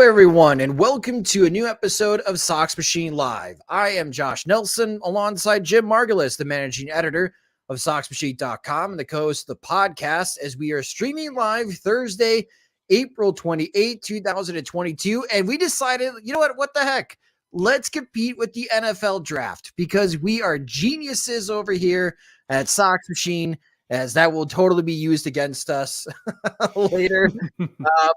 everyone, and welcome to a new episode of Sox Machine Live. I am Josh Nelson, alongside Jim Margulis, the managing editor of SoxMachine.com and the co-host of the podcast, as we are streaming live Thursday, April 28, 2022. And we decided, you know what the heck? Let's compete with the NFL draft because we are geniuses over here at Sox Machine, as that will totally be used against us later.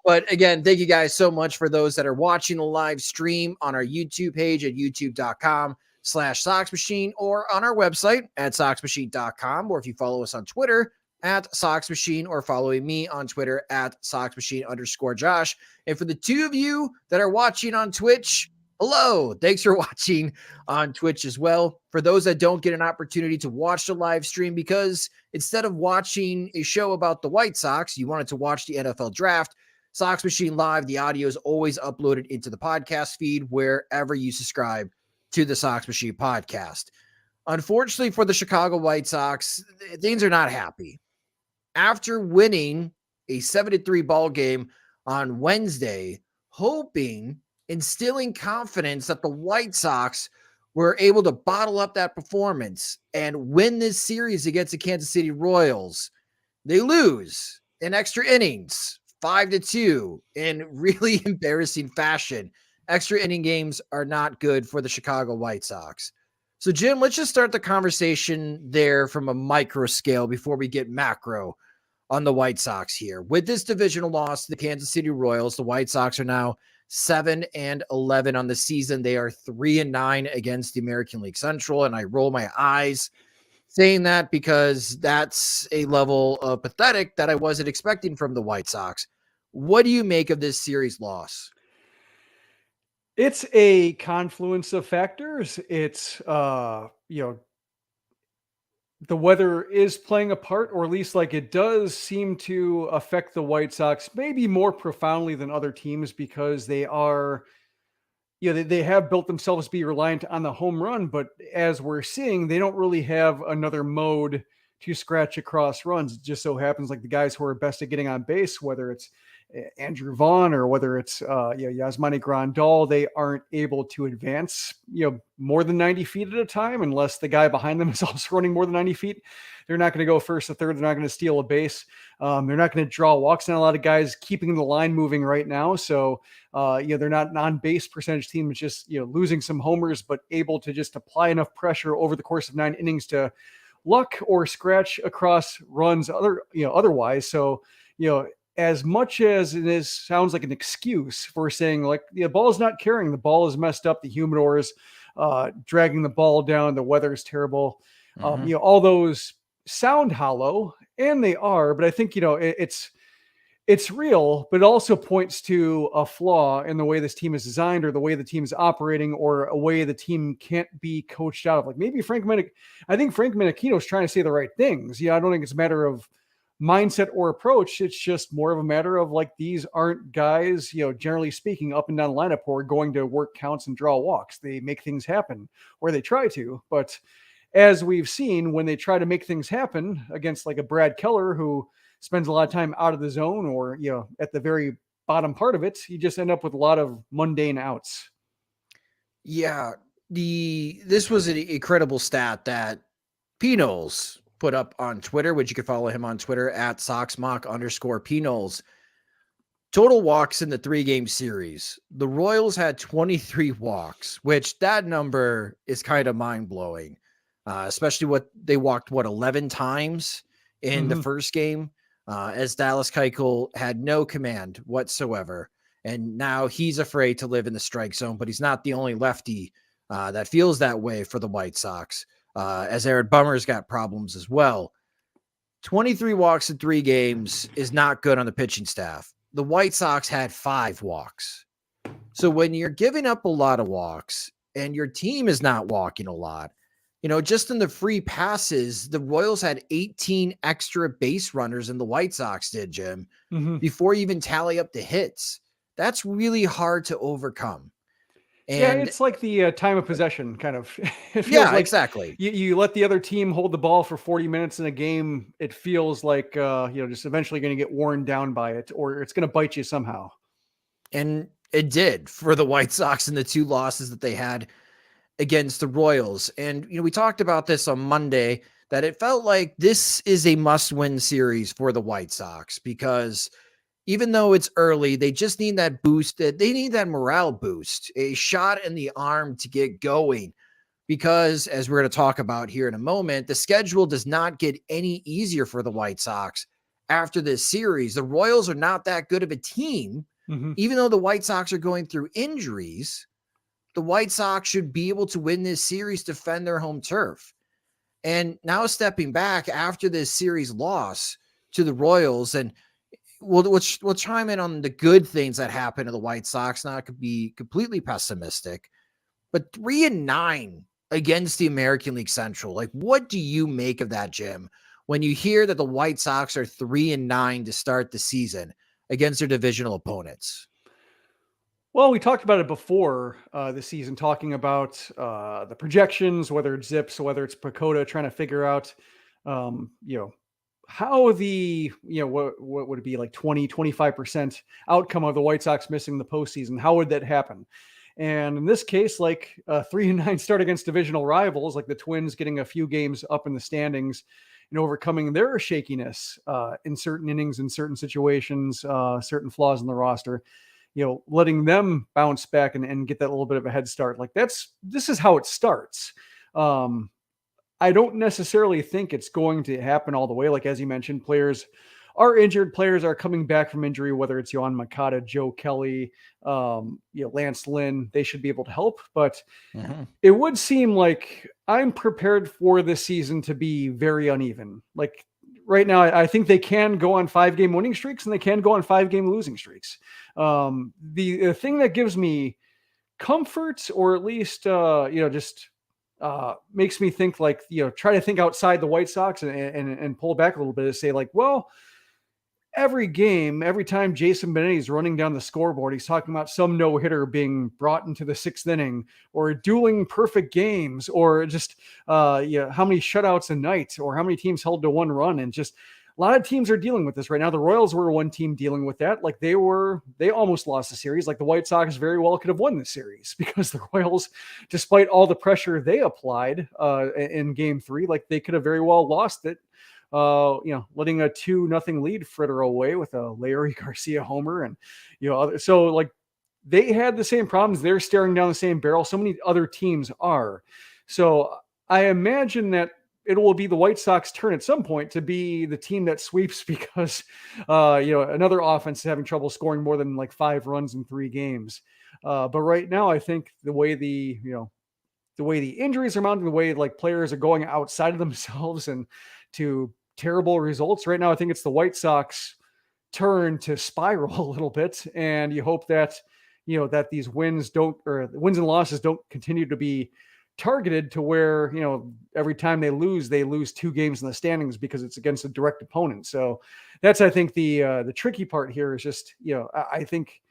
But again, thank you guys so much for those that are watching the live stream on our YouTube page at youtube.com/Sox Machine or on our website at soxmachine.com, or if you follow us on Twitter at Sox Machine or following me on Twitter at SoxMachine_Josh. And for the two of you that are watching on Twitch, hello, thanks for watching on Twitch as well. For those that don't get an opportunity to watch the live stream because instead of watching a show about the White Sox, you wanted to watch the NFL draft, Sox Machine Live, the audio is always uploaded into the podcast feed wherever you subscribe to the Sox Machine podcast. Unfortunately for the Chicago White Sox, things are not happy. After winning a 7-3 ball game on Wednesday, hoping, instilling confidence that the White Sox were able to bottle up that performance and win this series against the Kansas City Royals, they lose in extra innings, 5-2, in really embarrassing fashion. Extra inning games are not good for the Chicago White Sox. So, Jim, let's just start the conversation there from a micro scale before we get macro on the White Sox here. With this divisional loss to the Kansas City Royals, the White Sox are now 7-11 on the season. They are 3-9 against the American League Central, and I roll my eyes saying that because that's a level of pathetic that I wasn't expecting from the White Sox. What do you make of this series loss? It's a confluence of factors. It's, the weather is playing a part, or at least like it does seem to affect the White Sox maybe more profoundly than other teams because they are, they have built themselves to be reliant on the home run. But as we're seeing, they don't really have another mode to scratch across runs. It just so happens like the guys who are best at getting on base, whether it's Andrew Vaughn or whether it's Yasmani Grandal, they aren't able to advance more than 90 feet at a time unless the guy behind them is also running more than 90 feet. They're not going to go first to third. They're not going to steal a base. They're not going to draw walks. Not a lot of guys keeping the line moving right now. So they're not non-base percentage team. It's just losing some homers, but able to just apply enough pressure over the course of 9 innings to luck or scratch across runs otherwise. So as much as it sounds like an excuse for saying like the ball is not carrying, the ball is messed up, the humidor is dragging the ball down, the weather is terrible. All those sound hollow, and they are, but I think it's real, but it also points to a flaw in the way this team is designed, or the way the team is operating, or a way the team can't be coached out of. Like maybe I think Frank Menachino is trying to say the right things. I don't think it's a matter of mindset or approach. It's just more of a matter of like, these aren't guys, generally speaking, up and down the lineup who are going to work counts and draw walks. They make things happen, or they try to. But as we've seen, when they try to make things happen against like a Brad Keller who spends a lot of time out of the zone, or at the very bottom part of it, you just end up with a lot of mundane outs. Yeah, this was an incredible stat that Pinols put up on Twitter, which you can follow him on Twitter at SoxMock_Pinols. Total walks in the 3-game series. The Royals had 23 walks, which that number is kind of mind-blowing, especially what they walked, 11 times in the first game, as Dallas Keuchel had no command whatsoever. And now he's afraid to live in the strike zone, but he's not the only lefty that feels that way for the White Sox. As Aaron Bummer's got problems as well. 23 walks in 3 games is not good on the pitching staff. The White Sox had 5 walks. So when you're giving up a lot of walks and your team is not walking a lot, just in the free passes, the Royals had 18 extra base runners than the White Sox did, Jim, before you even tally up the hits. That's really hard to overcome. And it's like the time of possession kind of. It feels like exactly. You let the other team hold the ball for 40 minutes in a game. It feels like, just eventually going to get worn down by it, or it's going to bite you somehow. And It did for the White Sox in the 2 losses that they had against the Royals. And, we talked about this on Monday that it felt like this is a must-win series for the White Sox because even though it's early, they just need that boost. They need that morale boost, a shot in the arm to get going. Because as we're going to talk about here in a moment, the schedule does not get any easier for the White Sox after this series. The Royals are not that good of a team. Mm-hmm. Even though the White Sox are going through injuries, the White Sox should be able to win this series, defend their home turf. And now stepping back after this series loss to the Royals, and we'll chime in on the good things that happened to the White Sox, not to be completely pessimistic, but 3-9 against the American League Central. Like, what do you make of that, Jim, when you hear that the White Sox are 3-9 to start the season against their divisional opponents? Well, we talked about it before the season, talking about the projections, whether it's Zips, whether it's Pacoda, trying to figure out, how the, what would it be, like 25% outcome of the White Sox missing the postseason? How would that happen? And in this case, like 3-9 start against divisional rivals, like the Twins getting a few games up in the standings and overcoming their shakiness in certain innings, in certain situations, certain flaws in the roster, letting them bounce back and get that little bit of a head start. Like this is how it starts. I don't necessarily think it's going to happen all the way. Like, as you mentioned, players are injured. Players are coming back from injury, whether it's Yohan Moncada, Joe Kelly, Lance Lynn. They should be able to help. But it would seem like I'm prepared for this season to be very uneven. Like right now, I think they can go on 5-game winning streaks and they can go on 5-game losing streaks. The thing that gives me comfort, or at least, just makes me think, like, try to think outside the White Sox and pull back a little bit and say, like, well, every game, every time Jason Benetti is running down the scoreboard, he's talking about some no-hitter being brought into the 6th inning, or dueling perfect games, or just how many shutouts a night, or how many teams held to 1 run. And just a lot of teams are dealing with this right now. The Royals were one team dealing with that. Like they almost lost the series. Like the White Sox very well could have won the series because the Royals, despite all the pressure they applied in Game 3, like they could have very well lost it. Letting a 2-0 lead fritter away with a Larry Garcia homer, and so like they had the same problems. They're staring down the same barrel. So many other teams are. So I imagine that it will be the White Sox turn at some point to be the team that sweeps because, another offense is having trouble scoring more than like 5 runs in 3 games. But right now, I think the way the injuries are mounting, the way like players are going outside of themselves and to terrible results right now, I think it's the White Sox turn to spiral a little bit. And you hope that, that these wins and losses don't continue to be targeted to where, every time they lose 2 games in the standings because it's against a direct opponent. So that's, I think the tricky part here is just, I think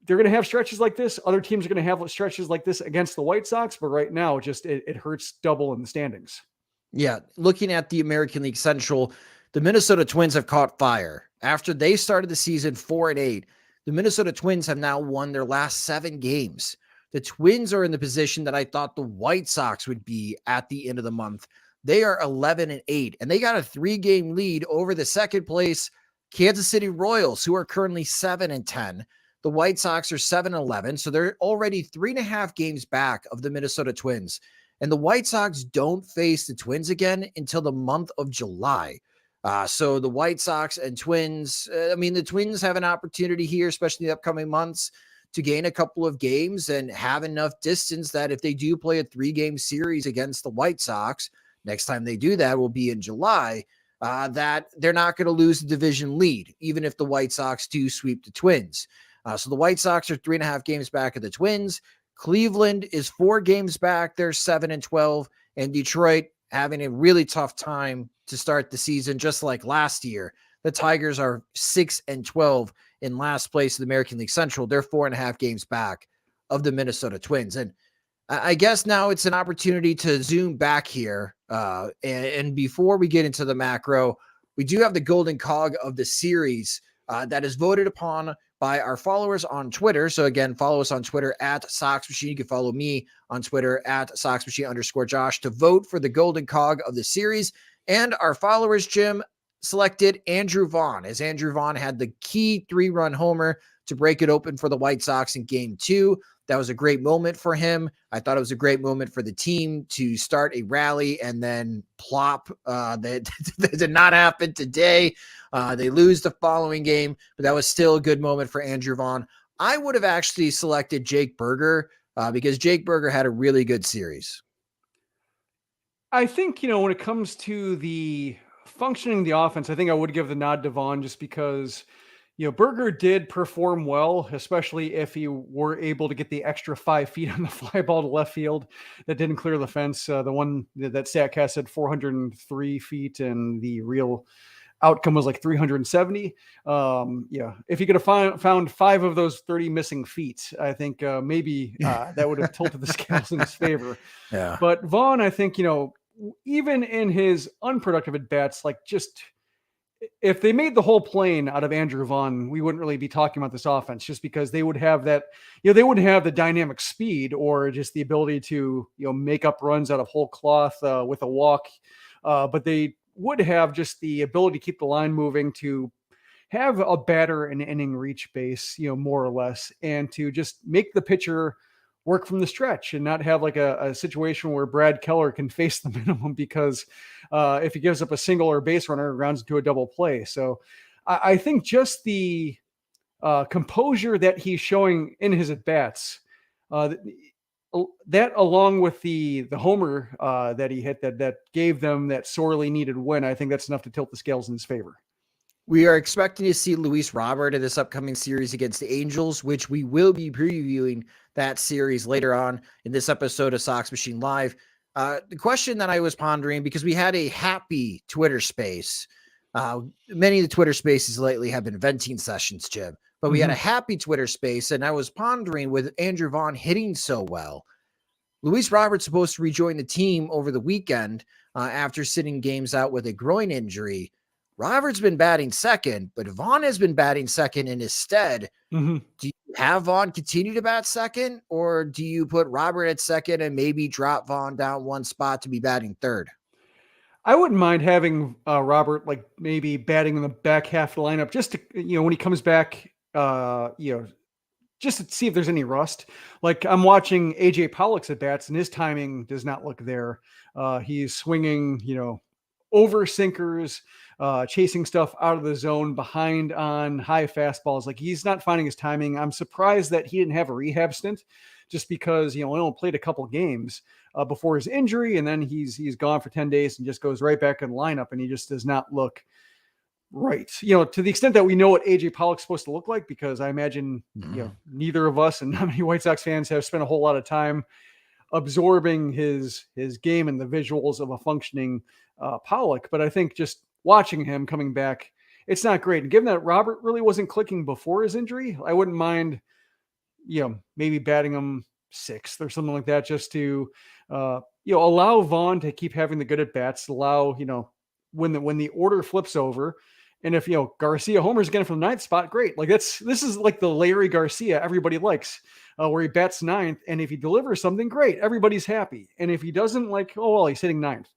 they're going to have stretches like this. Other teams are going to have stretches like this against the White Sox, but right now just it hurts double in the standings. Yeah, looking at the American League Central, the Minnesota Twins have caught fire. After they started the season 4-8, the Minnesota Twins have now won their last 7 games. The Twins are in the position that I thought the White Sox would be at the end of the month. They are 11-8, and they got a 3-game lead over the second place Kansas City Royals, who are currently 7-10. The White Sox are 7-11, so they're already 3.5 games back of the Minnesota Twins. And the White Sox don't face the Twins again until the month of July. So the White Sox and Twins, the Twins have an opportunity here, especially in the upcoming months, to gain a couple of games and have enough distance that if they do play a 3-game series against the White Sox, next time they do that will be in July, that they're not going to lose the division lead, even if the White Sox do sweep the Twins. So the White Sox are 3.5 games back of the Twins. Cleveland is 4 games back. They're 7-12. And Detroit having a really tough time to start the season, just like last year. The Tigers are 6-12 in last place in the American League Central. They're 4.5 games back of the Minnesota Twins. And I guess now it's an opportunity to zoom back here. And before we get into the macro, we do have the golden cog of the series that is voted upon by our followers on Twitter. So again, follow us on Twitter at Sox Machine. You can follow me on Twitter at Sox Machine_Josh to vote for the golden cog of the series. And our followers, Jim, selected Andrew Vaughn, as Andrew Vaughn had the key 3-run homer to break it open for the White Sox in Game 2. That was a great moment for him. I thought it was a great moment for the team to start a rally and then plop. That did not happen today. They lose the following game, but that was still a good moment for Andrew Vaughn. I would have actually selected Jake Berger because Jake Berger had a really good series. I think, when it comes to the functioning of the offense, I think I would give the nod to Vaughn just because, Berger did perform well, especially if he were able to get the extra 5 feet on the fly ball to left field that didn't clear the fence. The one that StatCast said 403 feet and the real outcome was like 370. If he could have found 5 of those 30 missing feet, I think maybe that would have tilted the scales in his favor. Yeah. But Vaughn, I think, even in his unproductive at bats, like just if they made the whole plane out of Andrew Vaughn, we wouldn't really be talking about this offense just because they would have that, they wouldn't have the dynamic speed or just the ability to, make up runs out of whole cloth with a walk. But they would have just the ability to keep the line moving, to have a batter and inning reach base, more or less, and to just make the pitcher work from the stretch and not have like a situation where Brad Keller can face the minimum because if he gives up a single or a base runner, it rounds into a double play. So I think just the composure that he's showing in his at-bats, that along with the homer that he hit that gave them that sorely needed win, I think that's enough to tilt the scales in his favor. We are expecting to see Luis Robert in this upcoming series against the Angels, which we will be previewing that series later on in this episode of Sox Machine Live. The question that I was pondering, because we had a happy Twitter space. Many of the Twitter spaces lately have been venting sessions, Jim, but we had a happy Twitter space, and I was pondering with Andrew Vaughn hitting so well. Luis Robert's supposed to rejoin the team over the weekend after sitting games out with a groin injury. Robert's been batting second, but Vaughn has been batting second in his stead. Do you have Vaughn continue to bat second, or do you put Robert at second and maybe drop Vaughn down one spot to be batting third? I wouldn't mind having Robert like maybe batting in the back half of the lineup just to, when he comes back, just to see if there's any rust. Like I'm watching AJ Pollock's at bats and his timing does not look there. He's swinging, over sinkers, chasing stuff out of the zone, behind on high fastballs. Like he's not finding his timing. I'm surprised that he didn't have a rehab stint just because, he only played a couple games before his injury. And then he's gone for 10 days and just goes right back in the lineup. And he just does not look right. To the extent that we know what AJ Pollock's supposed to look like, because I imagine, neither of us and not many White Sox fans have spent a whole lot of time absorbing his game and the visuals of a functioning Pollock. But I think just watching him coming back, it's not great. And given that Robert really wasn't clicking before his injury, I wouldn't mind, maybe batting him sixth or something like that, just to, allow Vaughn to keep having the good at bats, allow, when the order flips over. And if, Garcia homers again from the ninth spot, great. Like this is like the Larry Garcia everybody likes, where he bats ninth. And if he delivers something, great, everybody's happy. And if he doesn't, like, oh, well, he's hitting ninth.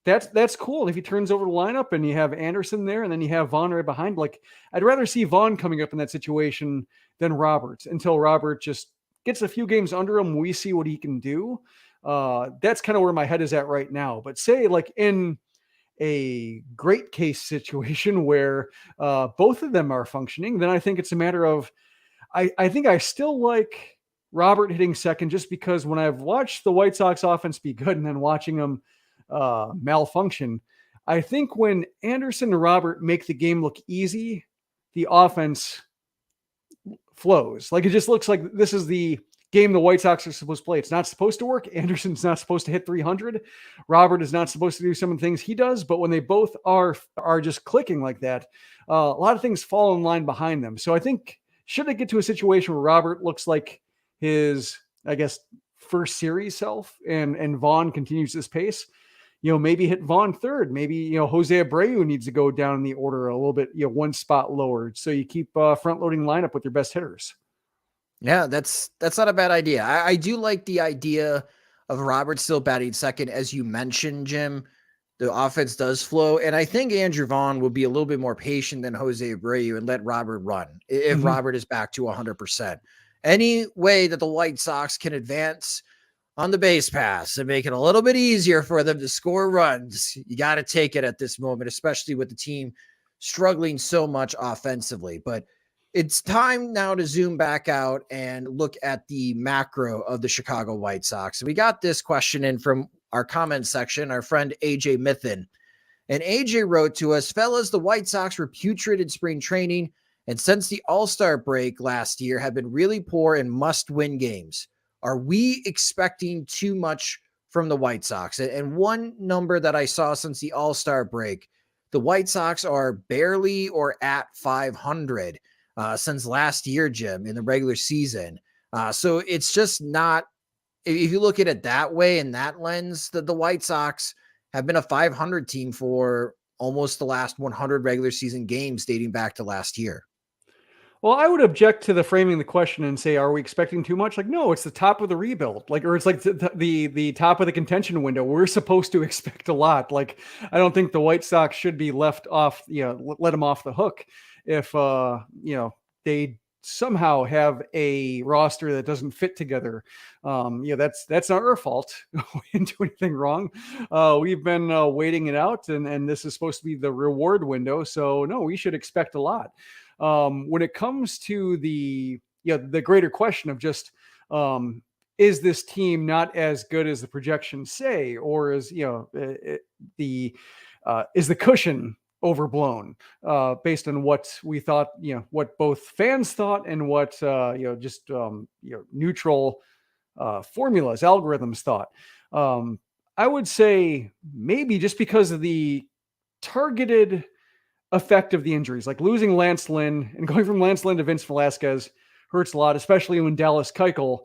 That's cool. And if he turns over the lineup and you have Anderson there and then you have Vaughn right behind, like I'd rather see Vaughn coming up in that situation than Robert, until Robert just gets a few games under him. We see what he can do. That's kind of where my head is at right now. But say like in a great case situation where both of them are functioning, then I think it's a matter of, I think I still like Robert hitting second, just because when I've watched the White Sox offense be good and then watching them malfunction, I think when Anderson and Robert make the game look easy, the offense flows. Like it just looks like this is the game the White Sox are supposed to play. It's not supposed to work. Anderson's not supposed to hit 300. Robert is not supposed to do some of the things he does. But when they both are just clicking like that, a lot of things fall in line behind them. So I think should it get to a situation where Robert looks like his, I guess, first series self and Vaughn continues this pace, maybe hit Vaughn third. Maybe, Jose Abreu needs to go down in the order a little bit, one spot lower. So you keep front loading lineup with your best hitters. Yeah, that's not a bad idea. I do like the idea of Robert still batting second, as you mentioned, Jim. The offense does flow, and I think Andrew Vaughn will be a little bit more patient than Jose Abreu and let Robert run if Mm-hmm. Robert is back to 100%. Any way that the White Sox can advance on the base pass and make it a little bit easier for them to score runs, you got to take it at this moment, especially with the team struggling so much offensively. But it's time now to zoom back out and look at the macro of the Chicago White Sox. We got this question in from our comment section, our friend AJ Mithin. And AJ wrote to us, fellas, the White Sox were putrid in spring training, and since the All-Star break last year have been really poor in must-win games. Are we expecting too much from the White Sox? And one number that I saw since the All-Star break, the White Sox are barely or at 500 since last year, Jim, in the regular season. So it's just not, if you look at it that way, in that lens, that the White Sox have been a 500 team for almost the last 100 regular season games dating back to last year. Well, I would object to the framing the question and say, are we expecting too much? Like, no, it's the top of the rebuild. Like, or it's like the top of the contention window. We're supposed to expect a lot. Like, I don't think the White Sox should be left off, let them off the hook if, they somehow have a roster that doesn't fit together. That's not our fault. We didn't do anything wrong. We've been waiting it out, and this is supposed to be the reward window. So no, we should expect a lot. When it comes to the greater question of just is this team not as good as the projections say, or is the cushion overblown based on what we thought, what both fans thought and what neutral formulas, algorithms thought. I would say maybe just because of the targeted effect of the injuries, like losing Lance Lynn and going from Lance Lynn to Vince Velasquez hurts a lot, especially when Dallas Keuchel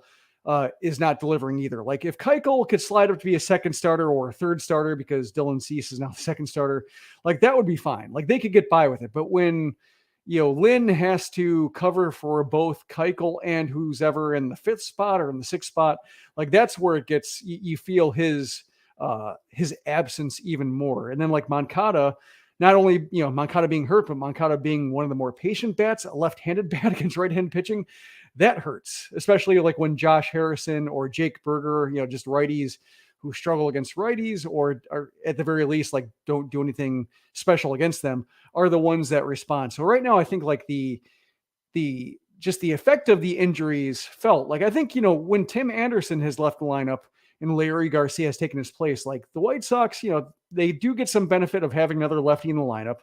is not delivering either. Like if Keuchel could slide up to be a second starter or a third starter because Dylan Cease is now the second starter, like that would be fine. Like they could get by with it. But when Lynn has to cover for both Keuchel and who's ever in the fifth spot or in the sixth spot, like that's where it gets, you feel his absence even more. And then like Moncada, not only, Moncada being hurt, but Moncada being one of the more patient bats, a left-handed bat against right-hand pitching, that hurts, especially like when Josh Harrison or Jake Berger, just righties who struggle against righties or are at the very least, like don't do anything special against them, are the ones that respond. So right now, I think like the effect of the injuries felt like, I think, when Tim Anderson has left the lineup and Larry Garcia has taken his place, like the White Sox, they do get some benefit of having another lefty in the lineup.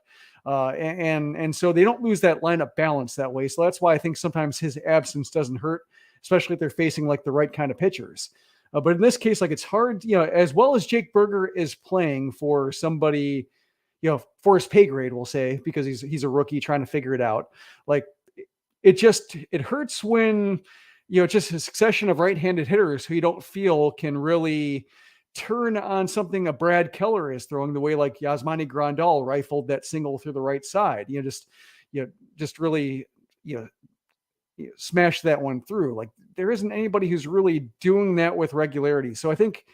And so they don't lose that lineup balance that way. So that's why I think sometimes his absence doesn't hurt, especially if they're facing like the right kind of pitchers. But in this case, like it's hard, as well as Jake Berger is playing for somebody, for his pay grade, we'll say, because he's a rookie trying to figure it out. Like it hurts when, just a succession of right-handed hitters who you don't feel can really turn on something a Brad Keller is throwing, the way like Yasmani Grandal rifled that single through the right side, just really, smash that one through. Like there isn't anybody who's really doing that with regularity. So I think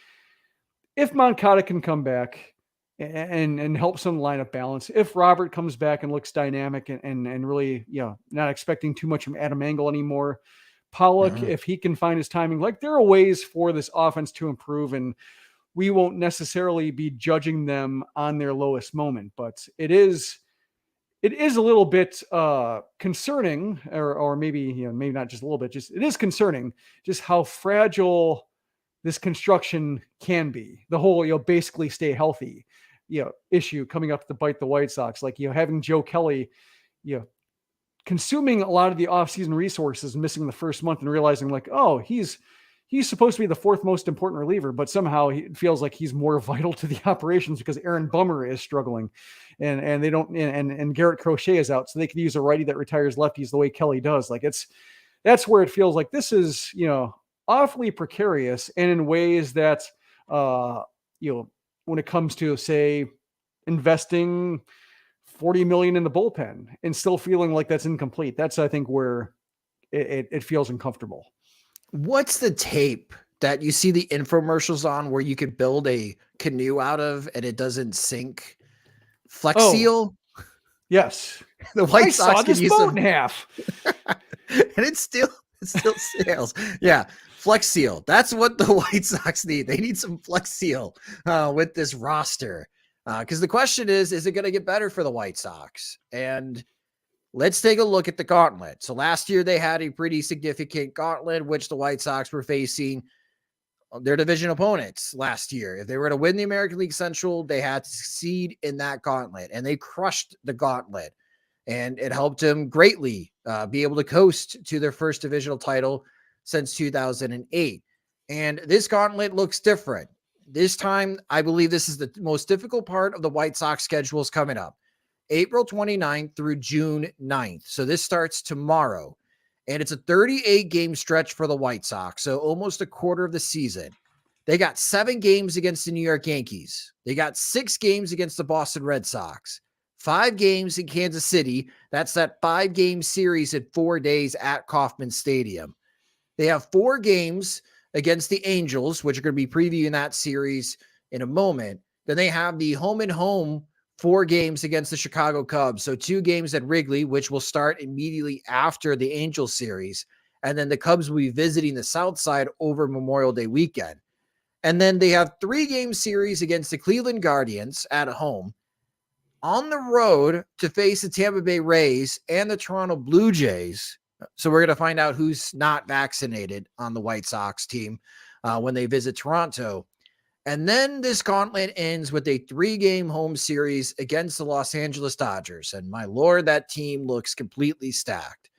if Moncada can come back and help some lineup balance, if Robert comes back and looks dynamic and really, not expecting too much from Adam Engel anymore, Pollock, if he can find his timing, like there are ways for this offense to improve, and we won't necessarily be judging them on their lowest moment, but it is a little bit concerning, or maybe, maybe not just a little bit, just it is concerning just how fragile this construction can be. The whole, basically stay healthy, issue coming up to bite the White Sox, like, having Joe Kelly, consuming a lot of the offseason resources, missing the first month and realizing like, oh, he's supposed to be the fourth most important reliever, but somehow it feels like he's more vital to the operations because Aaron Bummer is struggling and they don't, and Garrett Crochet is out. So they could use a righty that retires lefties the way Kelly does. Like that's where it feels like this is, awfully precarious, and in ways that, when it comes to, say, investing $40 million in the bullpen and still feeling like that's incomplete. That's, I think, where it feels uncomfortable. What's the tape that you see the infomercials on where you could build a canoe out of and it doesn't sink? Flex Oh, Seal. yes. The White I Sox saw could this use boat some, in half. and it still sails. Yeah, Flex Seal. That's what the White Sox need. They need some Flex Seal with this roster. Because the question is it going to get better for the White Sox? And let's take a look at the gauntlet. So last year they had a pretty significant gauntlet, which the White Sox were facing their division opponents last year. If they were to win the American League Central, they had to succeed in that gauntlet, and they crushed the gauntlet. And it helped them greatly be able to coast to their first divisional title since 2008. And this gauntlet looks different. This time, I believe this is the most difficult part of the White Sox schedules coming up. April 29th through June 9th. So this starts tomorrow. And it's a 38-game stretch for the White Sox, so almost a quarter of the season. They got 7 games against the New York Yankees. They got 6 games against the Boston Red Sox. 5 games in Kansas City. That's that 5-game series in 4 days at Kauffman Stadium. They have 4 games against the Angels, which are going to be previewing that series in a moment. Then they have the home and home 4 games against the Chicago Cubs. So 2 games at Wrigley, which will start immediately after the Angels series. And then the Cubs will be visiting the South Side over Memorial Day weekend. And then they have 3-game series against the Cleveland Guardians at home, on the road to face the Tampa Bay Rays and the Toronto Blue Jays. So we're going to find out who's not vaccinated on the White Sox team when they visit Toronto. And then this gauntlet ends with a 3-game home series against the Los Angeles Dodgers. And my Lord, that team looks completely stacked.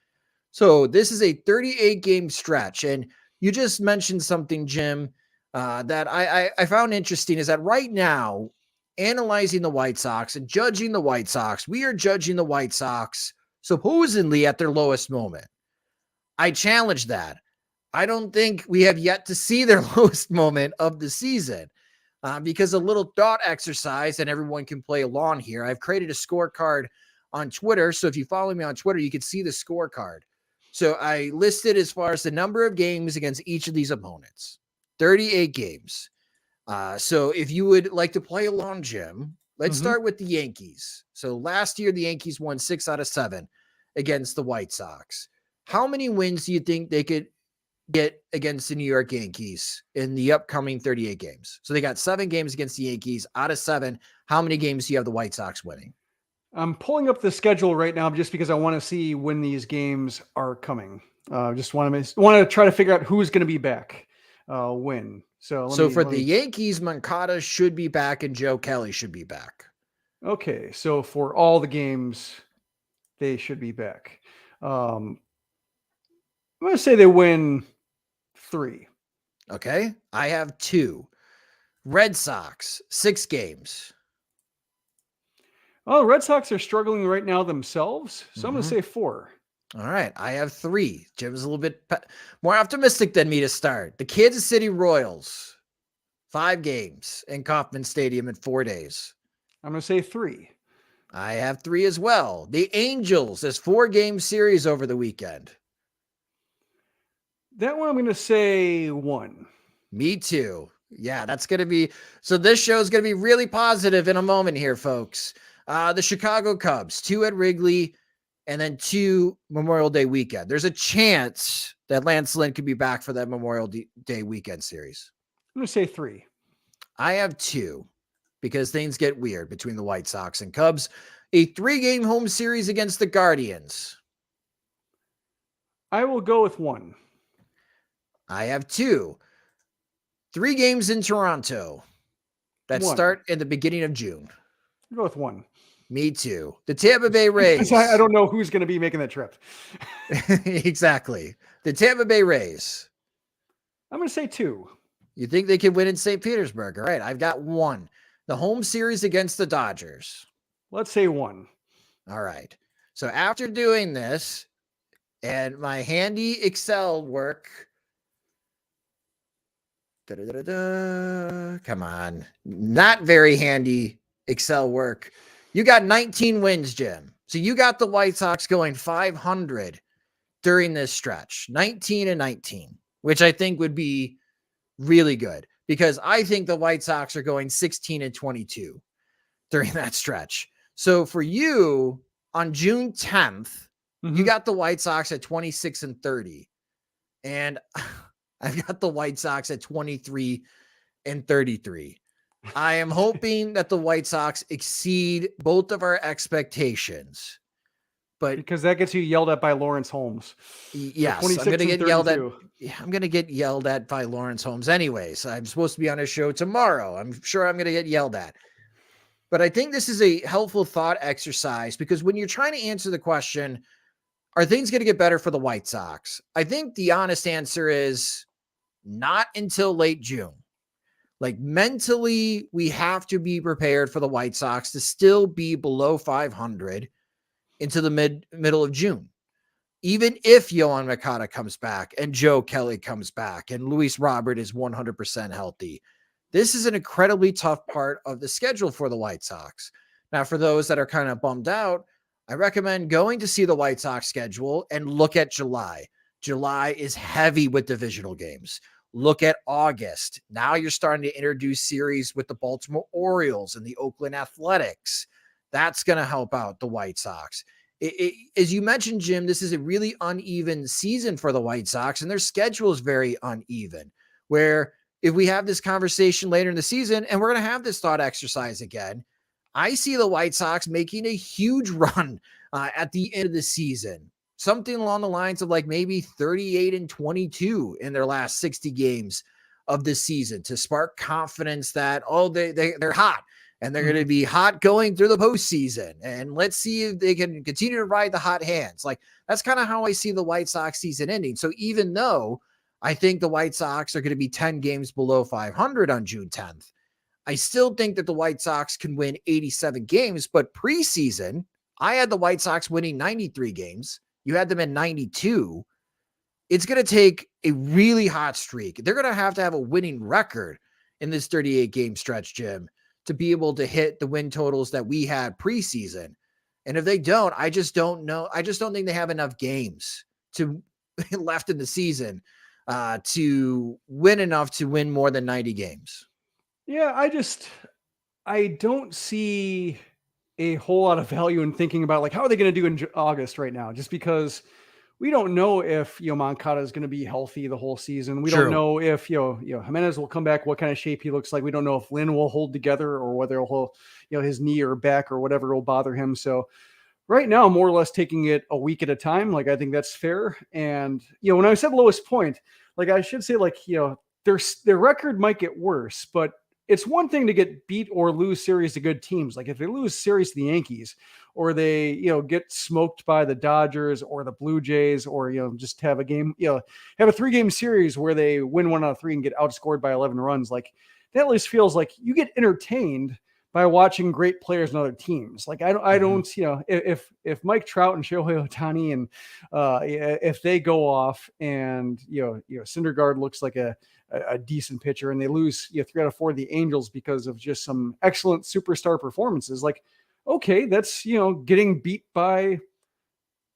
So this is a 38-game stretch. And you just mentioned something, Jim, that I found interesting is that right now, analyzing the White Sox and judging the White Sox, we are judging the White Sox supposedly at their lowest moment. I challenge that. I don't think we have yet to see their lowest moment of the season because a little thought exercise, and everyone can play along here. I've created a scorecard on Twitter. So if you follow me on Twitter, you can see the scorecard. So I listed as far as the number of games against each of these opponents, 38 games. So if you would like to play along, Jim, let's start with the Yankees. So last year, the Yankees won 6 out of 7 against the White Sox. How many wins do you think they could get against the New York Yankees in the upcoming 38 games? So they got 7 games against the Yankees out of 7. How many games do you have the White Sox winning? I'm pulling up the schedule right now just because I want to see when these games are coming. Just want to try to figure out who's going to be back when. So for the Yankees, Moncada should be back and Joe Kelly should be back. Okay, so for all the games, they should be back. I'm going to say they win 3. Okay, I have 2. Red Sox, 6 games. Oh, the Red Sox are struggling right now themselves, so I'm going to say 4. All right, I have 3. Jim's a little bit more optimistic than me to start. The Kansas City Royals, 5 games in Kauffman Stadium in 4 days. I'm going to say 3. I have 3 as well. The Angels, this 4-game series over the weekend. That one I'm going to say 1. Me too. Yeah, that's going to be, so this show is going to be really positive in a moment here, folks. The Chicago Cubs, 2 at Wrigley, and then 2 Memorial Day weekend. There's a chance that Lance Lynn could be back for that Memorial Day weekend series. I'm going to say 3. I have 2 because things get weird between the White Sox and Cubs. A 3-game home series against the Guardians. I will go with 1. I have 2. 3 games in Toronto that 1. start in the beginning of June. I'll go with 1. Me too. The Tampa Bay Rays. I don't know who's going to be making that trip. Exactly. The Tampa Bay Rays. I'm going to say 2. You think they could win in St. Petersburg? All right, I've got 1. The home series against the Dodgers. Let's say 1. All right. So after doing this and my handy Excel work, Come on. Not very handy Excel work. You got 19 wins, Jim. So you got the White Sox going 500 during this stretch, 19-19, which I think would be really good because I think the White Sox are going 16-22 during that stretch. So for you on June 10th, you got the White Sox at 26-30. And I've got the White Sox at 23-33. I am hoping that the White Sox exceed both of our expectations. But because that gets you yelled at by Lawrence Holmes. Yes, I'm going to get yelled at. I'm going to get yelled at by Lawrence Holmes anyways. I'm supposed to be on a show tomorrow. I'm sure I'm going to get yelled at. But I think this is a helpful thought exercise because when you're trying to answer the question, are things going to get better for the White Sox? I think the honest answer is not until late June. Like mentally, we have to be prepared for the White Sox to still be below 500 into the middle of June. Even if Yohan Moncada comes back and Joe Kelly comes back and Luis Robert is 100% healthy, this is an incredibly tough part of the schedule for the White Sox. Now, for those that are kind of bummed out, I recommend going to see the White Sox schedule and look at July. July is heavy with divisional games. Look at August. Now you're starting to introduce series with the Baltimore Orioles and the Oakland Athletics. That's going to help out the White Sox. As you mentioned, Jim, this is a really uneven season for the White Sox, and their schedule is very uneven, where if we have this conversation later in the season, and we're going to have this thought exercise again, I see the White Sox making a huge run at the end of the season, something along the lines of like maybe 38-22 in their last 60 games of the season to spark confidence that, they're hot. And they're going to be hot going through the postseason. And let's see if they can continue to ride the hot hands. Like, that's kind of how I see the White Sox season ending. So even though I think the White Sox are going to be 10 games below 500 on June 10th, I still think that the White Sox can win 87 games. But preseason, I had the White Sox winning 93 games. You had them in 92. It's going to take a really hot streak. They're going to have a winning record in this 38-game stretch, Jim, to be able to hit the win totals that we had preseason. And if they don't, I just don't know. I just don't think they have enough games to left in the season to win enough to win more than 90 games. Yeah, I don't see a whole lot of value in thinking about like, how are they going to do in August right now? Just because we don't know if Moncada is going to be healthy the whole season. We don't know if Jimenez will come back, what kind of shape he looks like. We don't know if Lynn will hold together or whether he'll his knee or back or whatever will bother him. So right now, more or less taking it a week at a time. Like, I think that's fair. And when I said lowest point, like I should say like their record might get worse, but it's one thing to get beat or lose series to good teams. Like if they lose series to the Yankees or they, get smoked by the Dodgers or the Blue Jays, or, just have a game, have a 3-game series where they win 1 out of 3 and get outscored by 11 runs. Like that at least feels like you get entertained by watching great players and other teams. Like I don't, if Mike Trout and Shohei Ohtani and if they go off and, Syndergaard looks like a decent pitcher and they lose 3 out of 4 of the Angels because of just some excellent superstar performances. Like, okay, that's, getting beat by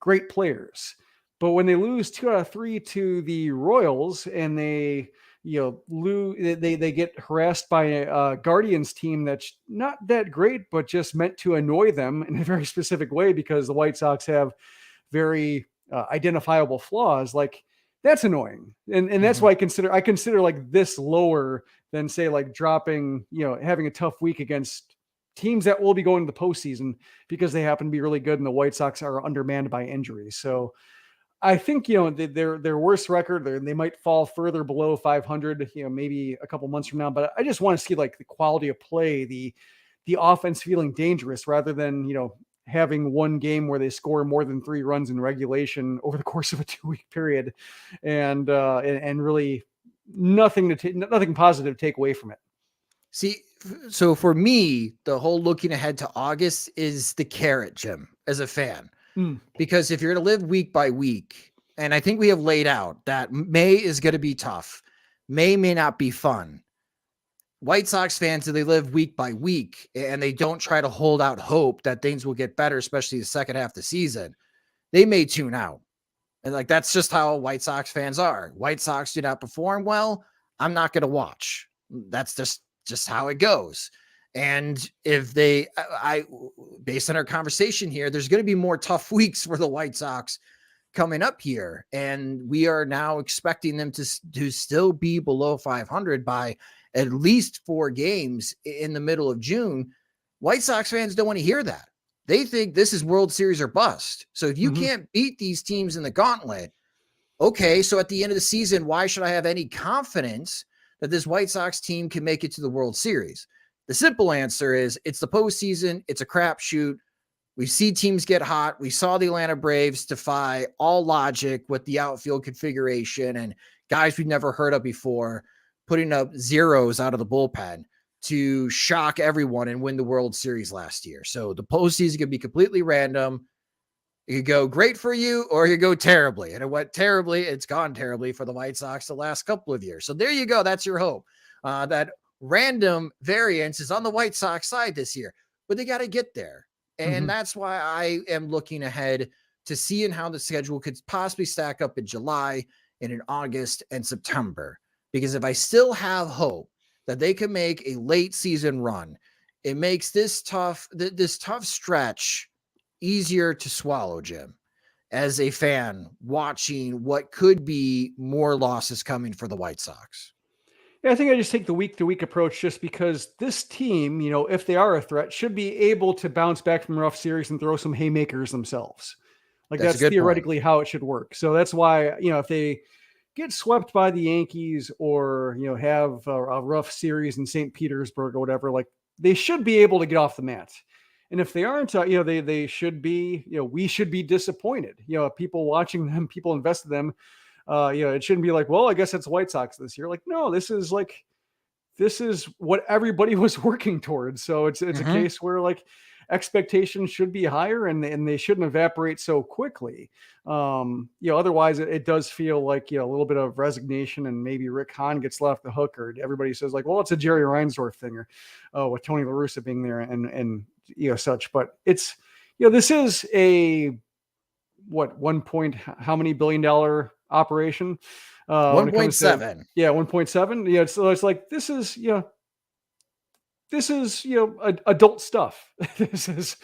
great players. But when they lose 2 out of 3 to the Royals and they, lose, they get harassed by a Guardians team that's not that great, but just meant to annoy them in a very specific way because the White Sox have very identifiable flaws. Like, that's annoying. And that's why I consider like this lower than say like dropping, having a tough week against teams that will be going to the postseason because they happen to be really good and the White Sox are undermanned by injuries. So I think, their worst record, they might fall further below 500, maybe a couple months from now, but I just want to see like the quality of play, the offense feeling dangerous rather than, having one game where they score more than 3 runs in regulation over the course of a 2-week period and really nothing positive to take away from it. See, so for me, the whole looking ahead to August is the carrot, Jim, as a fan, because if you're going to live week by week, and I think we have laid out that May is going to be tough. may not be fun. White Sox fans, they live week by week and they don't try to hold out hope that things will get better, especially the second half of the season. They may tune out. And like, that's just how White Sox fans are. White Sox do not perform well, I'm not going to watch. That's just how it goes. And if based on our conversation here, there's going to be more tough weeks for the White Sox coming up here. And we are now expecting them to still be below 500 by at least 4 games in the middle of June. White Sox fans don't want to hear that. They think this is World Series or bust. So if you can't beat these teams in the gauntlet, okay, so at the end of the season, why should I have any confidence that this White Sox team can make it to the World Series? The simple answer is it's the postseason. It's a crapshoot. We see teams get hot. We saw the Atlanta Braves defy all logic with the outfield configuration and guys we'd never heard of before putting up zeros out of the bullpen to shock everyone and win the World Series last year. So the postseason could be completely random. It could go great for you or it could go terribly. And it went terribly. It's gone terribly for the White Sox the last couple of years. So there you go. That's your hope. That random variance is on the White Sox side this year, but they got to get there. And that's why I am looking ahead to seeing how the schedule could possibly stack up in July and in August and September. Because if I still have hope that they can make a late season run, it makes this tough stretch easier to swallow, Jim, as a fan watching what could be more losses coming for the White Sox. Yeah, I think I just take the week-to-week approach just because this team, if they are a threat, should be able to bounce back from a rough series and throw some haymakers themselves. Like that's theoretically how it should work. So that's why, if they get swept by the Yankees or, have a rough series in St. Petersburg or whatever, like they should be able to get off the mat. And if they aren't, they should be, we should be disappointed. People watching them, people invested them. It shouldn't be like, well, I guess it's White Sox this year. Like, no, this is what everybody was working towards. So it's a case where like expectations should be higher and they shouldn't evaporate so quickly. Otherwise it does feel like, a little bit of resignation and maybe Rick Hahn gets left the hook or everybody says like, well, it's a Jerry Reinsdorf thing or with Tony La Russa being there and such, but it's, this is a, how many $1 billion operation? 1.7. 1.7. Yeah. So it's like, this is adult stuff. This is,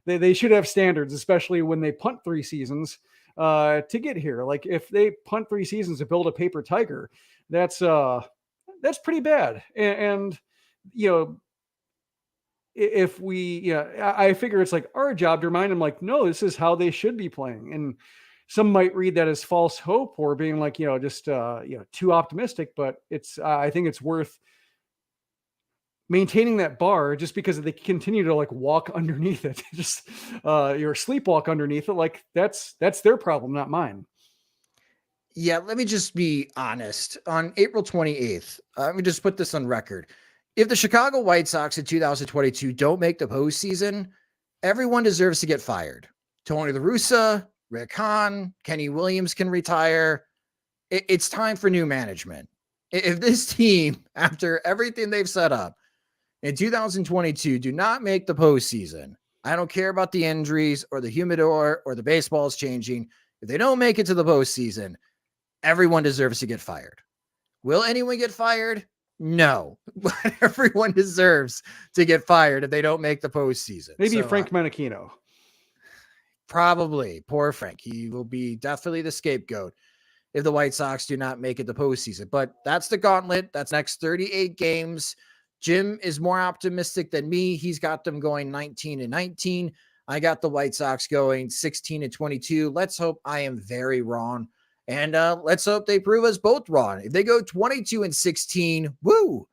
they should have standards, especially when they punt 3 seasons to get here. Like if they punt 3 seasons to build a paper tiger, that's pretty bad. And if we, I figure it's like our job to remind them like, no, this is how they should be playing. And some might read that as false hope or being like, just, too optimistic, but it's, I think it's worth maintaining that bar just because they continue to like walk underneath it, just, or sleepwalk underneath it. Like that's their problem, not mine. Yeah. Let me just be honest. On April 28th, let me just put this on record. If the Chicago White Sox in 2022 don't make the postseason, everyone deserves to get fired. Tony La Russa, Rick Hahn, Kenny Williams can retire. It's time for new management. If this team, after everything they've set up in 2022, do not make the postseason, I don't care about the injuries or the humidor or the baseballs changing. If they don't make it to the postseason, everyone deserves to get fired. Will anyone get fired? No, but everyone deserves to get fired if they don't make the postseason. Maybe Frank Menachino. Probably. Poor Frank. He will be definitely the scapegoat if the White Sox do not make it the postseason. But that's the gauntlet. That's next 38 games. Jim is more optimistic than me. He's got them going 19-19. I got the White Sox going 16-22. Let's hope I am very wrong. And let's hope they prove us both wrong. If they go 22-16, woo!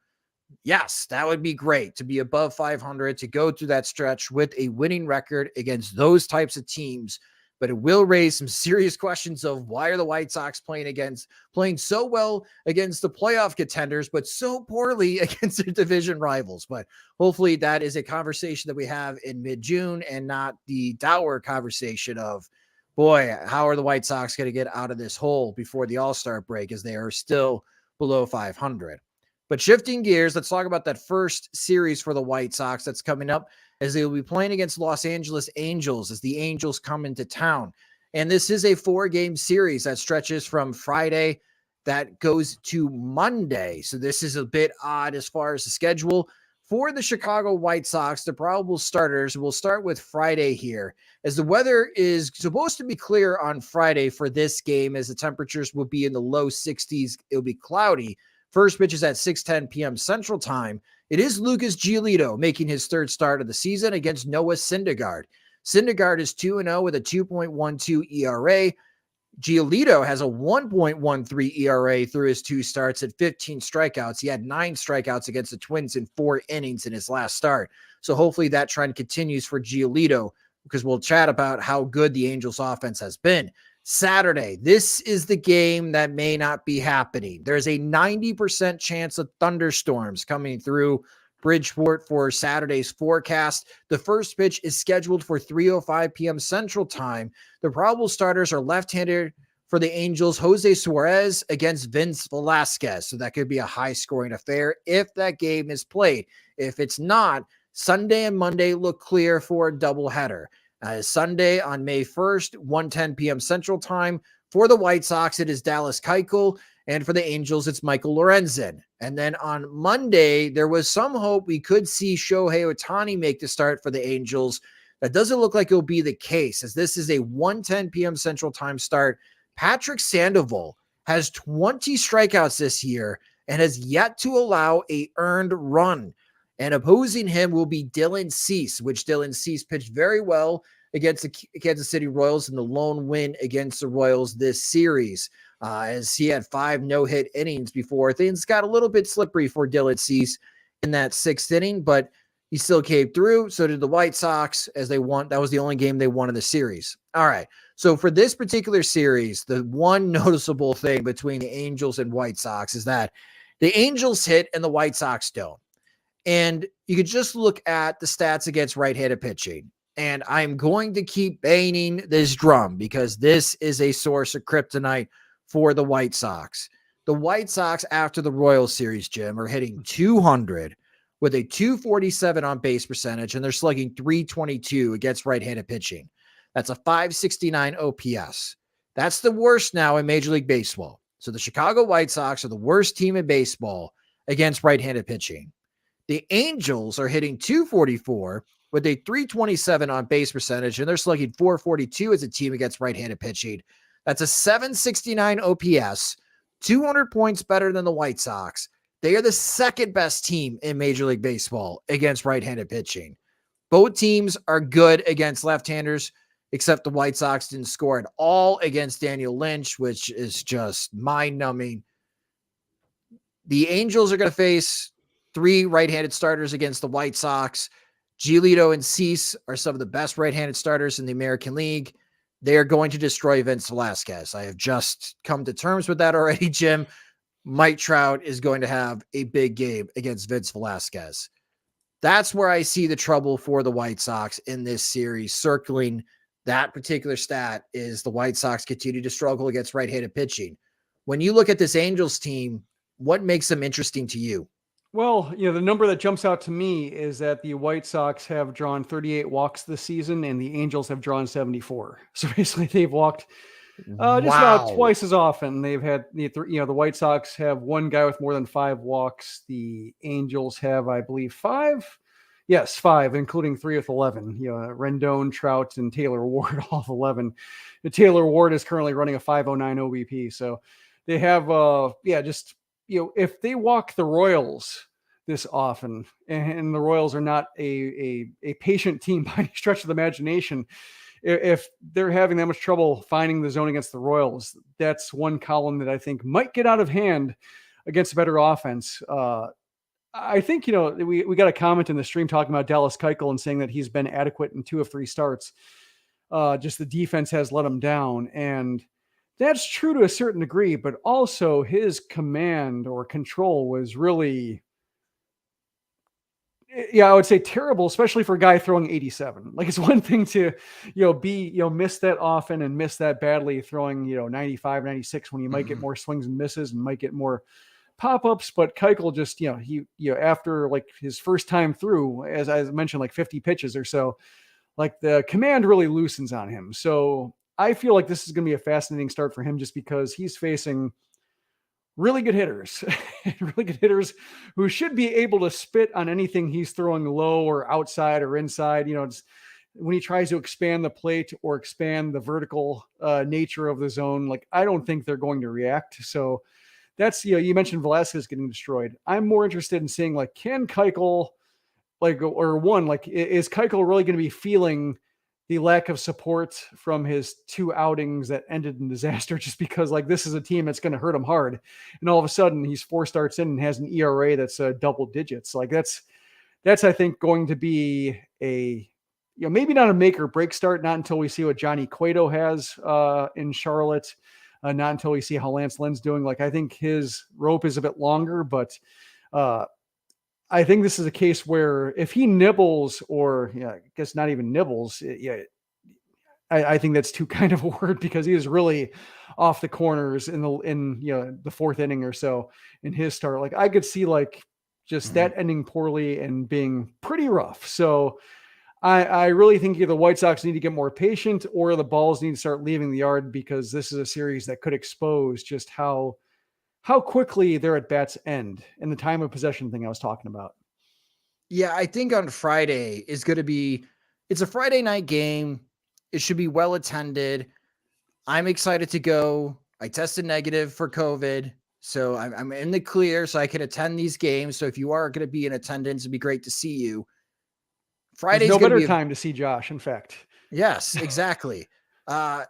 Yes, that would be great to be above 500, to go through that stretch with a winning record against those types of teams. But it will raise some serious questions of why are the White Sox playing so well against the playoff contenders, but so poorly against their division rivals. But hopefully that is a conversation that we have in mid-June and not the dour conversation of boy, how are the White Sox going to get out of this hole before the All-Star break as they are still below 500? But shifting gears, let's talk about that first series for the White Sox that's coming up as they will be playing against Los Angeles Angels as the Angels come into town. And this is a 4-game series that stretches from Friday that goes to Monday. So this is a bit odd as far as the schedule. For the Chicago White Sox, the probable starters, we'll start with Friday here, as the weather is supposed to be clear on Friday for this game, as the temperatures will be in the low 60s. It'll be cloudy. First pitch is at 6:10 p.m. Central Time. It is Lucas Giolito making his third start of the season against Noah Syndergaard. Syndergaard is 2-0 with a 2.12 ERA. Giolito has a 1.13 ERA through his 2 starts at 15 strikeouts. He had 9 strikeouts against the Twins in 4 innings in his last start. So hopefully that trend continues for Giolito, because we'll chat about how good the Angels offense has been. Saturday, this is the game that may not be happening. There's a 90% chance of thunderstorms coming through Bridgeport for Saturday's forecast. The first pitch is scheduled for 3:05 p.m. Central Time. The probable starters are left-handed for the Angels, Jose Suarez against Vince Velasquez. So that could be a high-scoring affair if that game is played. If it's not, Sunday and Monday look clear for a doubleheader. Sunday on May 1st, 1:10 p.m. Central Time. For the White Sox, it is Dallas Keuchel. And for the Angels, it's Michael Lorenzen. And then on Monday, there was some hope we could see Shohei Ohtani make the start for the Angels. That doesn't look like it'll be the case, as this is a 1:10 p.m. Central Time start. Patrick Sandoval has 20 strikeouts this year and has yet to allow a earned run. And opposing him will be Dylan Cease, which Dylan Cease pitched very well against the Kansas City Royals in the lone win against the Royals this series. As he had 5 no-hit innings before. Things got a little bit slippery for Dylan Cease in that 6th inning, but he still came through. So did the White Sox, as they won. That was the only game they won in the series. All right. So for this particular series, the one noticeable thing between the Angels and White Sox is that the Angels hit and the White Sox don't. And you could just look at the stats against right-handed pitching. And I'm going to keep banging this drum because this is a source of kryptonite for the White Sox. The White Sox, after the Royals series, Jim, are hitting 200 with a 247 on base percentage, and they're slugging 322 against right-handed pitching. That's a 569 OPS. That's the worst now in Major League Baseball. So the Chicago White Sox are the worst team in baseball against right-handed pitching. The Angels are hitting 244 with a 327 on base percentage, and they're slugging 442 as a team against right-handed pitching. That's a 769 OPS, 200 points better than the White Sox. They are the second best team in Major League Baseball against right-handed pitching. Both teams are good against left-handers, except the White Sox didn't score at all against Daniel Lynch, which is just mind-numbing. The Angels are going to face 3 right-handed starters against the White Sox. Giolito and Cease are some of the best right-handed starters in the American League. They are going to destroy Vince Velasquez. I have just come to terms with that already, Jim. Mike Trout is going to have a big game against Vince Velasquez. That's where I see the trouble for the White Sox in this series. Circling that particular stat is the White Sox continue to struggle against right-handed pitching. When you look at this Angels team, what makes them interesting to you? Well, the number that jumps out to me is that the White Sox have drawn 38 walks this season and the Angels have drawn 74. So basically they've walked just about twice as often. They've had, the White Sox have one guy with more than 5 walks. The Angels have, I believe, 5. Yes, 5, including 3 with 11. Rendon, Trout, and Taylor Ward, all of 11. Taylor Ward is currently running a 509 OBP. So they have, if they walk the Royals this often, and the Royals are not a patient team by any stretch of the imagination, if they're having that much trouble finding the zone against the Royals, that's one column that I think might get out of hand against a better offense. I think, we got a comment in the stream talking about Dallas Keuchel and saying that he's been adequate in 2 of 3 starts. Just the defense has let him down. And that's true to a certain degree, but also his command or control was really, Yeah, I would say terrible, especially for a guy throwing 87. Like it's one thing to, miss that often and miss that badly throwing, 95, 96 when you might get Mhm. more swings and misses and might get more pop-ups. But Keuchel just, after like his first time through, as I mentioned, like 50 pitches or so, like the command really loosens on him. So I feel like this is going to be a fascinating start for him just because he's facing really good hitters, really good hitters who should be able to spit on anything he's throwing low or outside or inside. It's when he tries to expand the plate or expand the vertical nature of the zone. Like I don't think they're going to react. So that's you mentioned Velasquez getting destroyed. I'm more interested in seeing like can Keuchel is Keuchel really going to be feeling the lack of support from his two outings that ended in disaster just because like this is a team that's going to hurt him hard, and all of a sudden he's 4 starts in and has an ERA that's double digits. Like that's I think going to be a maybe not a make or break start, not until we see what Johnny Cueto has in Charlotte, not until we see how Lance Lynn's doing. Like I think his rope is a bit longer, but I think this is a case where if he nibbles, or I guess not even nibbles, I think that's too kind of a word because he was really off the corners in the fourth inning or so in his start. Like I could see like just Mhm. that ending poorly and being pretty rough. So I really think either the White Sox need to get more patient or the balls need to start leaving the yard because this is a series that could expose just how quickly their at bats end in the time of possession thing I was talking about. Yeah, I think on Friday is going to be, it's a Friday night game. It should be well attended. I'm excited to go. I tested negative for COVID, so I'm in the clear, so I can attend these games. So if you are going to be in attendance, it'd be great to see you. There's Friday's no going to better be time to see Josh, in fact. yes, exactly. Uh,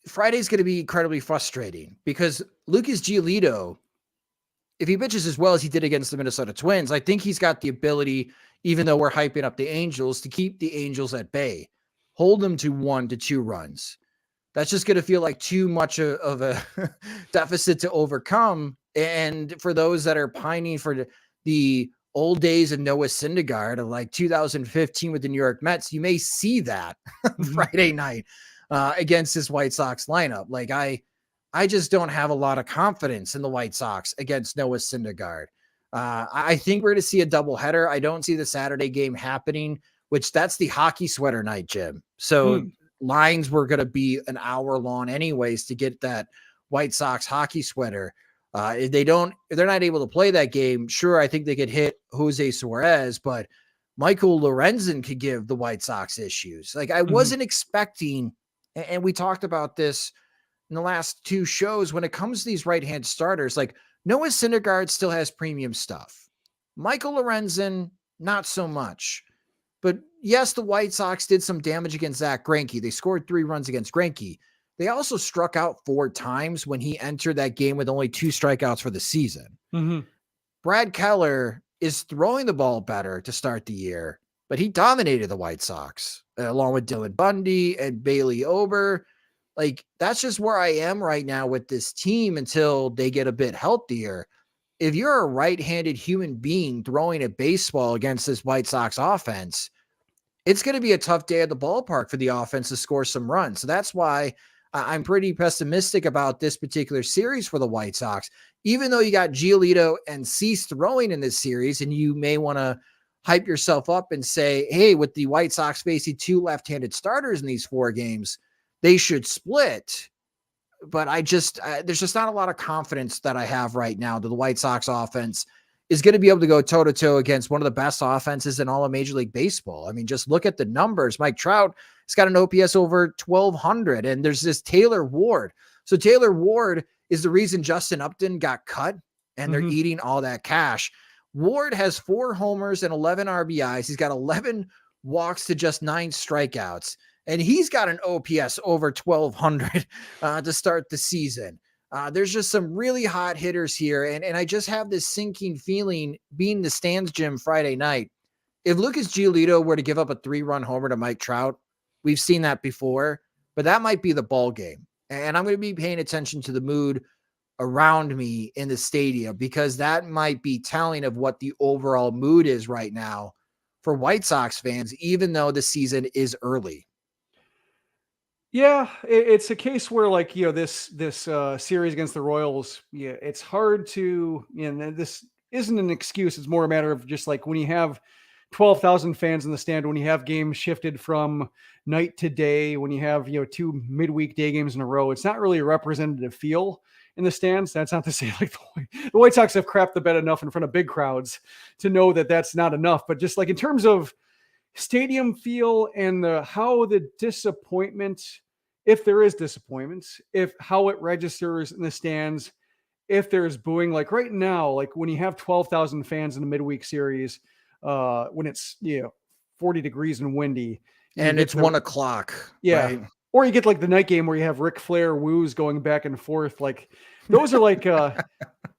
Friday's going to be incredibly frustrating because Lucas Giolito, if he pitches as well as he did against the Minnesota Twins, I think he's got the ability, even though we're hyping up the Angels, to keep the Angels at bay, hold them to 1 to 2 runs. That's just going to feel like too much of a deficit to overcome. And for those that are pining for the old days of Noah Syndergaard of like 2015 with the New York Mets, you may see that Mm-hmm. Friday night against this White Sox lineup. Like I just don't have a lot of confidence in the White Sox against Noah Syndergaard. I think we're going to see a doubleheader. I don't see the Saturday game happening, which that's the hockey sweater night, Jim. So Mm. lines were going to be an hour long anyways to get that White Sox hockey sweater. If they're not able to play that game. Sure, I think they could hit Jose Suarez, but Michael Lorenzen could give the White Sox issues. Like I Mm-hmm. wasn't expecting, and we talked about this in the last 2 shows when it comes to these right-hand starters. Like Noah Syndergaard still has premium stuff. Michael Lorenzen, not so much. But yes, the White Sox did some damage against Zach Greinke. They scored 3 runs against Greinke. They also struck out 4 times when he entered that game with only 2 strikeouts for the season. Mm-hmm. Brad Keller is throwing the ball better to start the year, but he dominated the White Sox along with Dylan Bundy and Bailey Ober. Like that's just where I am right now with this team until they get a bit healthier. If you're a right-handed human being throwing a baseball against this White Sox offense, it's going to be a tough day at the ballpark for the offense to score some runs. So that's why I'm pretty pessimistic about this particular series for the White Sox. Even though you got Giolito and Cease throwing in this series, and you may want to hype yourself up and say, hey, with the White Sox facing 2 left-handed starters in these 4 games, they should split. But there's just not a lot of confidence that I have right now that the White Sox offense is going to be able to go toe to toe against one of the best offenses in all of Major League Baseball. I mean, just look at the numbers. Mike Trout has got an OPS over 1,200, and there's this Taylor Ward. So Taylor Ward is the reason Justin Upton got cut, and they're Mm-hmm. eating all that cash. Ward has 4 homers and 11 RBIs. He's got 11 walks to just 9 strikeouts, and he's got an OPS over 1,200 to start the season. There's just some really hot hitters here, and I just have this sinking feeling being the stands Jim Friday night. If Lucas Giolito were to give up a 3-run homer to Mike Trout, we've seen that before, but that might be the ball game. And I'm going to be paying attention to the mood around me in the stadium, because that might be telling of what the overall mood is right now for White Sox fans, even though the season is early. Yeah, it's a case where, like, this series against the Royals, yeah, it's hard to, this isn't an excuse. It's more a matter of just like when you have 12,000 fans in the stand, when you have games shifted from night to day, when you have, two midweek day games in a row, it's not really a representative feel in the stands. That's not to say like the White Sox have crapped the bed enough in front of big crowds to know that that's not enough. But just like in terms of stadium feel and how the disappointment, if there is disappointment, if how it registers in the stands, if there's booing, like right now, like when you have 12,000 fans in a midweek series, when it's 40 degrees and windy, you And get it's 1 o'clock, yeah, right? or you get like the night game where you have Ric Flair woos going back and forth, like those are like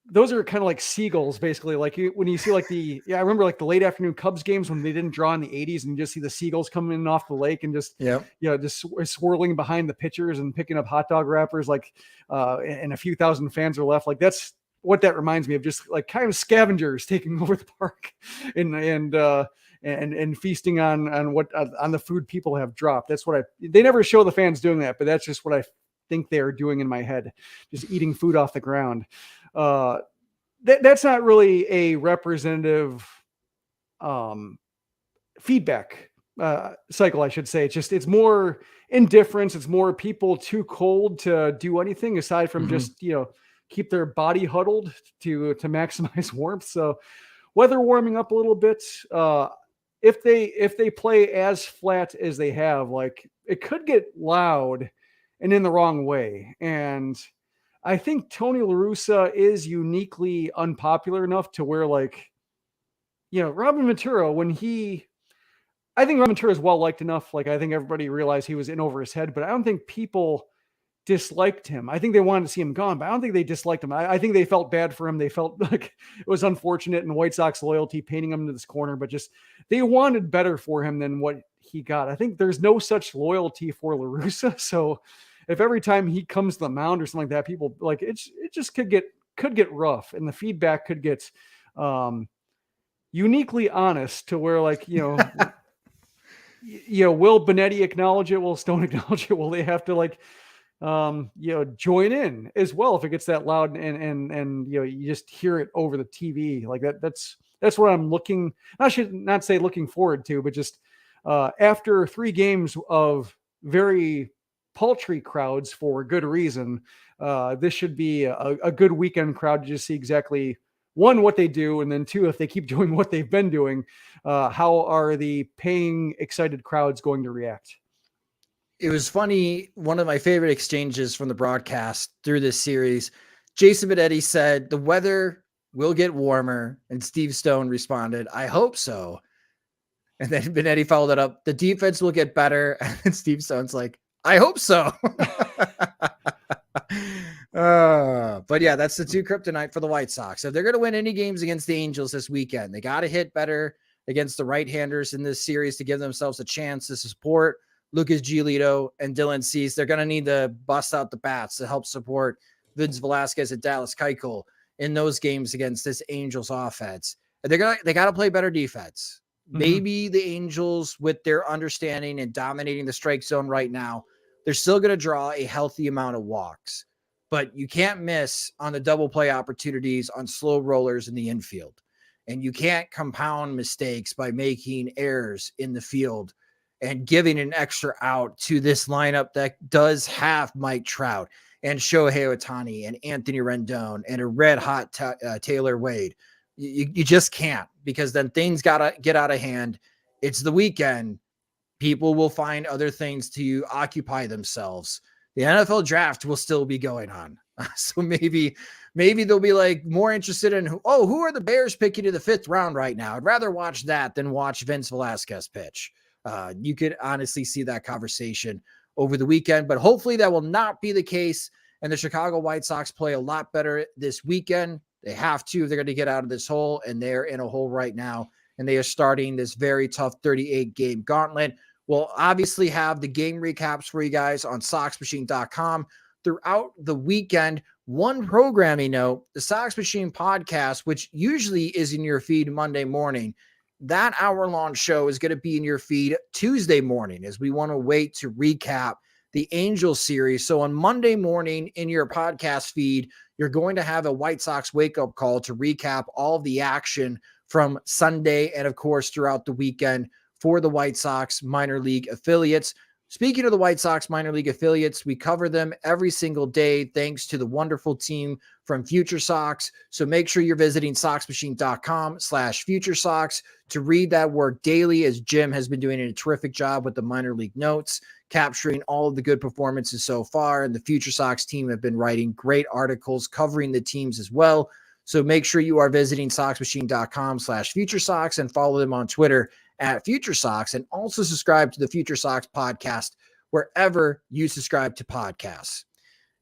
those are kind of like seagulls, basically. Like when you see like I remember like the late afternoon Cubs games when they didn't draw in the 80s, and you just see the seagulls coming in off the lake and just, Yeah. just swirling behind the pitchers and picking up hot dog wrappers, like, and a few thousand fans are left. Like that's what that reminds me of, just like kind of scavengers taking over the park and feasting on the food people have dropped. That's what they never show the fans doing that, but that's just what I think they're doing in my head, just eating food off the ground. That's not really a representative feedback cycle, I should say. It's more indifference. It's more people too cold to do anything aside from just keep their body huddled to maximize warmth. So weather warming up a little bit. If they play as flat as they have, like, it could get loud and in the wrong way. And I think Tony La Russa is uniquely unpopular enough to where, like, Robin Ventura, I think Robin Ventura is well liked enough. Like, I think everybody realized he was in over his head, but I don't think people disliked him. I think they wanted to see him gone, but I don't think they disliked him. I think they felt bad for him. They felt like it was unfortunate in White Sox loyalty painting him into this corner, but just they wanted better for him than what he got. I think there's no such loyalty for La Russa. So if every time he comes to the mound or something like that, people like it just could get rough, and the feedback could get uniquely honest to where, like, will Benetti acknowledge it? Will Stone acknowledge it? Will they have to, like, join in as well if it gets that loud and you just hear it over the TV like that? That's what I'm looking. I should not say looking forward to, but just after 3 games of very paltry crowds for good reason, this should be a good weekend crowd to just see exactly, 1, what they do, and then 2, if they keep doing what they've been doing, how are the paying excited crowds going to react? It was funny. One of my favorite exchanges from the broadcast through this series, Jason Benetti said, "The weather will get warmer." And Steve Stone responded, "I hope so." And then Benetti followed it up, "The defense will get better." And Steve Stone's like, "I hope so." But yeah, that's the 2 kryptonite for the White Sox. If they're going to win any games against the Angels this weekend, they got to hit better against the right-handers in this series to give themselves a chance to support Lucas Giolito and Dylan Cease. They're going to need to bust out the bats to help support Vince Velasquez and Dallas Keuchel in those games against this Angels offense. They got to play better defense. Mm-hmm. Maybe the Angels, with their understanding and dominating the strike zone right now, they're still going to draw a healthy amount of walks, but you can't miss on the double play opportunities on slow rollers in the infield. And you can't compound mistakes by making errors in the field and giving an extra out to this lineup that does have Mike Trout and Shohei Ohtani and Anthony Rendon and a red hot Taylor Wade. You just can't, because then things got to get out of hand. It's the weekend. People will find other things to occupy themselves. The NFL draft will still be going on. So maybe they'll be like more interested in who are the Bears picking to the 5th round right now? I'd rather watch that than watch Vince Velasquez pitch. You could honestly see that conversation over the weekend, but hopefully that will not be the case. And the Chicago White Sox play a lot better this weekend. They have to, if they're going to get out of this hole, and they're in a hole right now. And they are starting this very tough 38 game gauntlet. We'll obviously have the game recaps for you guys on soxmachine.com throughout the weekend. One programming note, the Sox Machine podcast, which usually is in your feed Monday morning, that hour-long show is going to be in your feed Tuesday morning as we want to wait to recap the Angels series. So on Monday morning in your podcast feed, you're going to have a White Sox wake-up call to recap all of the action from Sunday and, of course, throughout the weekend for the White Sox minor league affiliates. Speaking of the White Sox minor league affiliates, we cover them every single day thanks to the wonderful team from Future Sox. So make sure you're visiting soxmachine.com/Future Sox to read that work daily, as Jim has been doing a terrific job with the minor league notes, capturing all of the good performances so far. And the Future Sox team have been writing great articles covering the teams as well. So make sure you are visiting soxmachine.com/Future Sox and follow them on Twitter at Future Sox, and also subscribe to the Future Sox podcast wherever you subscribe to podcasts.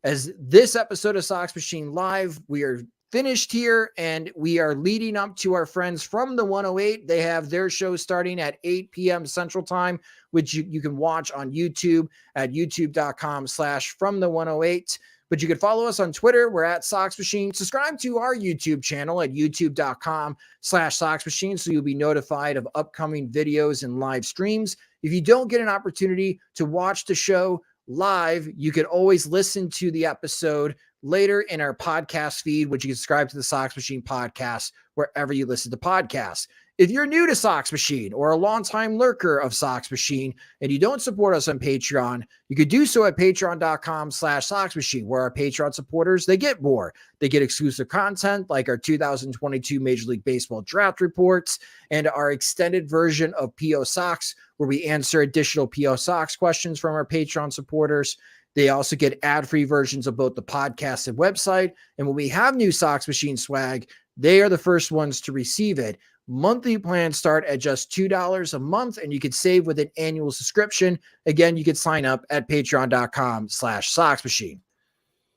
As this episode of Sox Machine Live, we are finished here and we are leading up to our friends from the 108. They have their show starting at 8 p.m. Central Time, which you can watch on YouTube at youtube.com/from the 108. But you can follow us on Twitter. We're at Sox Machine. Subscribe to our YouTube channel at youtube.com/Sox Machine so you'll be notified of upcoming videos and live streams. If you don't get an opportunity to watch the show live, you can always listen to the episode later in our podcast feed, which you can subscribe to the Sox Machine podcast wherever you listen to podcasts. If you're new to Sox Machine or a longtime lurker of Sox Machine and you don't support us on Patreon, you could do so at patreon.com/Sox Machine, where our Patreon supporters, they get more. They get exclusive content like our 2022 Major League Baseball draft reports and our extended version of PO Sox, where we answer additional PO Sox questions from our Patreon supporters. They also get ad-free versions of both the podcast and website. And when we have new Sox Machine swag, they are the first ones to receive it. Monthly plans start at just $2 a month, and you can save with an annual subscription. Again, you can sign up at patreon.com/Sox Machine.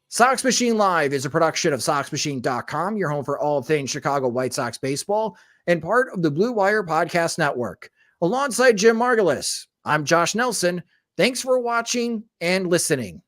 Sox Machine Live is a production of SoxMachine.com, your home for all things Chicago White Sox baseball, and part of the Blue Wire Podcast Network. Alongside Jim Margulis, I'm Josh Nelson. Thanks for watching and listening.